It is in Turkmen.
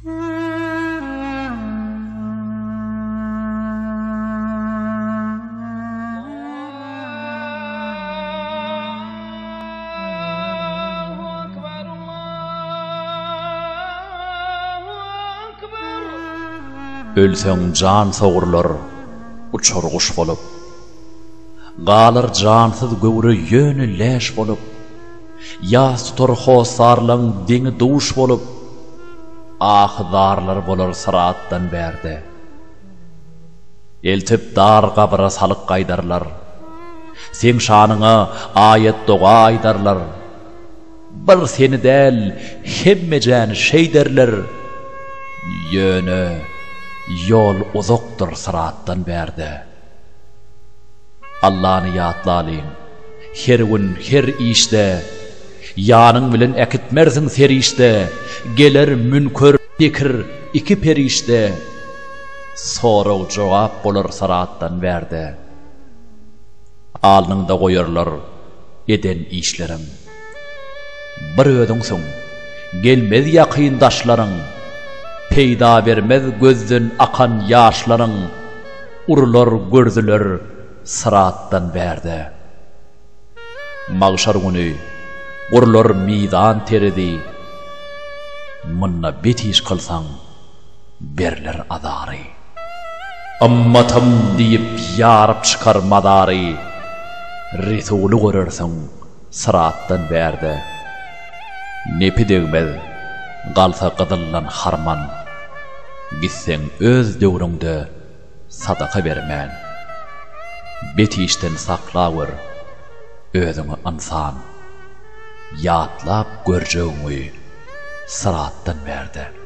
Ölseň jan sogurlar uçar kuş bolup, galar jansyz göwre ýöne läş bolup, ýas tutar hosarlaň deňi duş bolup, ahdarlar bolar sıratdan berde. Eltip dar gabra salyk gaýdarlar, sen şanyňa ayet doga aýdarlar. Bir seni del hemmejäni şey derler, ýöne yol uzakdır sırattan berde. Allah'ını yatlalıyım, her gün her işte, yanın bilen ekitmersin ser işte, gelir münkör dikir iki perişte, sonra cevap bolar sırattan berde. Alnında koyarlar eden işlerim, bir ödünsün, gelmez yakındaşların, peyda vermez gözden akan yaşların, urlar gördüler sırattan berde. Mağşar günü urlar midan teredi, munna betiş kılsan berler adari. Ammatam deyip yarıp çıkar madari, Resulü görürsün sırattan berde. Nepi degmez galsa qıdıllan harman, gitsen öz döwrüňde sadaka bermän. Betişden saklawır özüňi insan, ýatlap görjegiňi sıratdan berde.